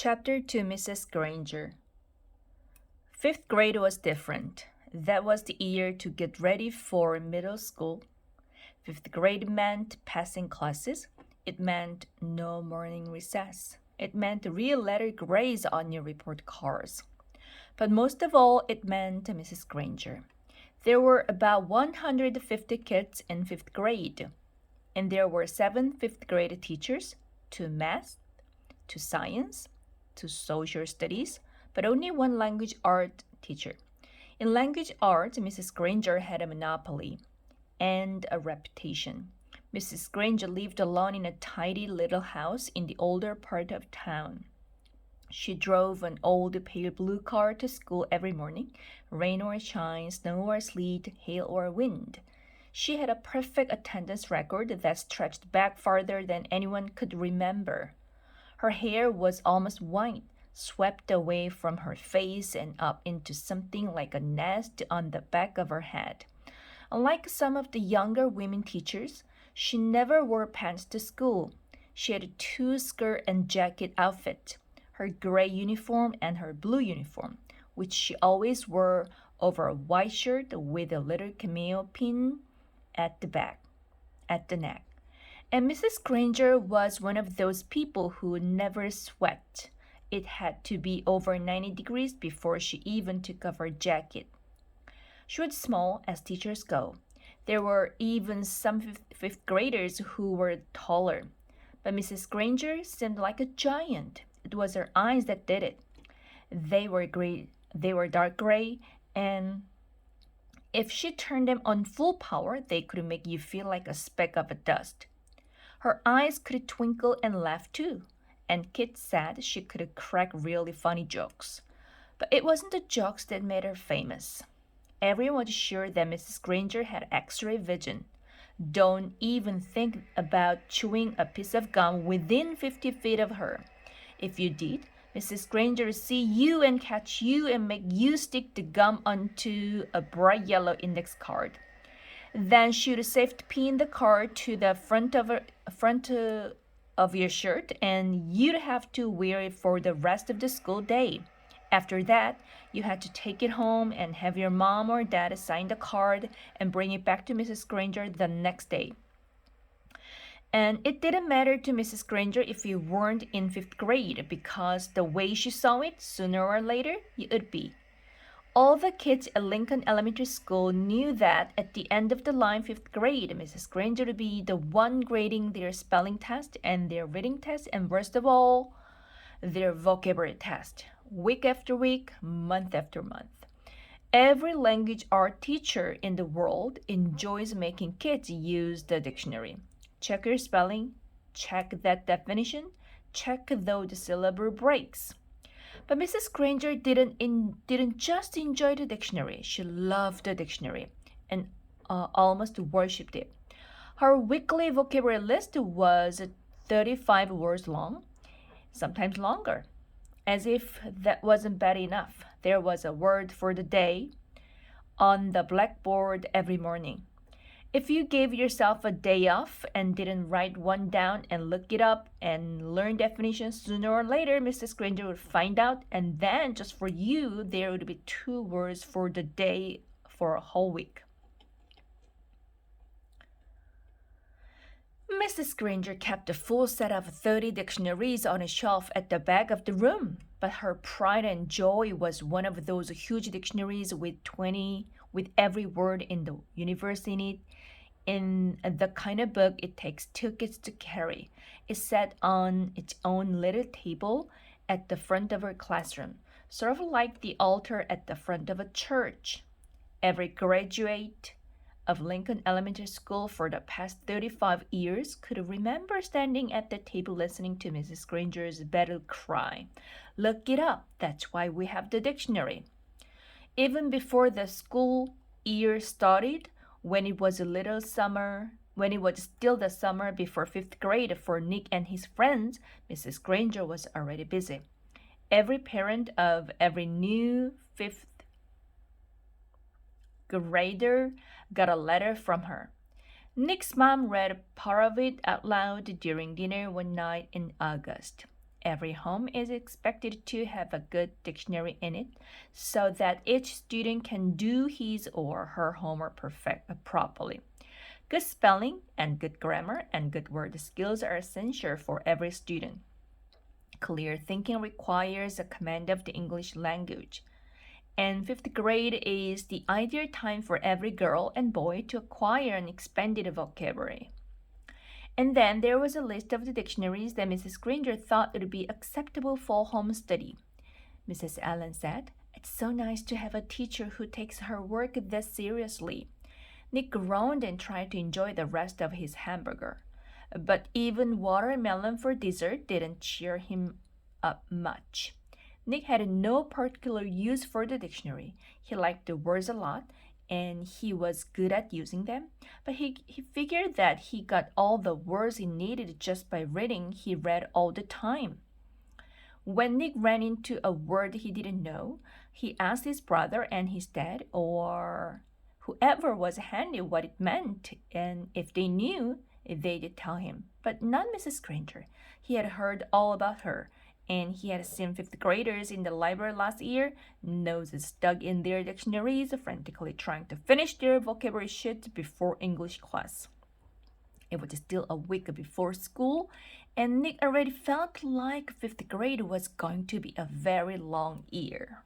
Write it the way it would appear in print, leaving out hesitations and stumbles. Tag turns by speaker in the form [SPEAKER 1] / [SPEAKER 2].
[SPEAKER 1] Chapter to Mrs. Granger. Fifth grade was different. That was the year to get ready for middle school. Fifth grade meant passing classes. It meant no morning recess. It meant real letter grades on your report cards. But most of all, it meant Mrs. Granger. There were about 150 kids in fifth grade, and there were seven fifth grade teachers, two math, two science, two social studies, but only one language art teacher. In language arts, Mrs. Granger had a monopoly and a reputation. Mrs. Granger lived alone in a tidy little house in the older part of town. She drove an old pale blue car to school every morning, rain or shine, snow or sleet, hail or wind. She had a perfect attendance record that stretched back farther than anyone could remember. Her hair was almost white, swept away from her face and up into something like a nest on the back of her head. Unlike some of the younger women teachers, she never wore pants to school. She had a two-skirt and jacket outfit, her gray uniform and her blue uniform, which she always wore over a white shirt with a little cameo pin at the neck. And Mrs. Granger was one of those people who never sweat. It had to be over 90 degrees before she even took off her jacket. She was small, as teachers go. There were even some fifth graders who were taller. But Mrs. Granger seemed like a giant. It was her eyes that did it. They were dark gray, and if she turned them on full power, they could make you feel like a speck of dust. Her eyes could twinkle and laugh too, and Kit said she could crack really funny jokes. But it wasn't the jokes that made her famous. Everyone was sure that Mrs. Granger had X-ray vision. Don't even think about chewing a piece of gum within 50 feet of her. If you did, Mrs. Granger would see you and catch you and make you stick the gum onto a bright yellow index card. Then she would safety pin the card to the front of your shirt, and you'd have to wear it for the rest of the school day. After that, you had to take it home and have your mom or dad sign the card and bring it back to Mrs. Granger the next day. And it didn't matter to Mrs. Granger if you weren't in fifth grade, because the way she saw it, sooner or later, you would be. All the kids at Lincoln Elementary School knew that at the end of the line fifth grade, Mrs. Granger would be the one grading their spelling test and their reading test, and worst of all, their vocabulary test, week after week, month after month. Every language art teacher in the world enjoys making kids use the dictionary. Check your spelling, check that definition, check though the syllable breaks. But Mrs. Granger didn't just enjoy the dictionary. She loved the dictionary and almost worshipped it. Her weekly vocabulary list was 35 words long, sometimes longer. As if that wasn't bad enough, there was a word for the day on the blackboard every morning. If you gave yourself a day off and didn't write one down and look it up and learn definitions, sooner or later Mrs. Granger would find out, and then just for you there would be two words for the day for a whole week. Mrs. Granger kept a full set of 30 dictionaries on a shelf at the back of the room, but her pride and joy was one of those huge dictionaries with every word in the universe in it, in the kind of book it takes 2 kids to carry. It sat on its own little table at the front of her classroom, sort of like the altar at the front of a church. Every graduate of Lincoln Elementary School for the past 35 years could remember standing at the table listening to Mrs. Granger's battle cry, "Look it up, that's why we have the dictionary." Even before the school year started, when it was still the summer before fifth grade for Nick and his friends, Mrs. Granger was already busy. Every parent of every new fifth grader got a letter from her. Nick's mom read part of it out loud during dinner one night in August. Every home is expected to have a good dictionary in it so that each student can do his or her homework properly. Good spelling and good grammar and good word skills are essential for every student. Clear thinking requires a command of the English language. And fifth grade is the ideal time for every girl and boy to acquire an expanded vocabulary. And then there was a list of the dictionaries that Mrs. Granger thought would be acceptable for home study. Mrs. Allen said, "It's so nice to have a teacher who takes her work this seriously." Nick groaned and tried to enjoy the rest of his hamburger. But even watermelon for dessert didn't cheer him up much. Nick had no particular use for the dictionary. He liked the words a lot, and he was good at using them, but he figured that he got all the words he needed just by reading he read all the time. When Nick ran into a word he didn't know, he asked his brother and his dad, or whoever was handy, what it meant, and if they knew, they'd tell him. But not Mrs. Granger. He had heard all about her, and he had seen fifth graders in the library last year, noses dug in their dictionaries, frantically trying to finish their vocabulary sheet before English class. It was still a week before school, and Nick already felt like fifth grade was going to be a very long year.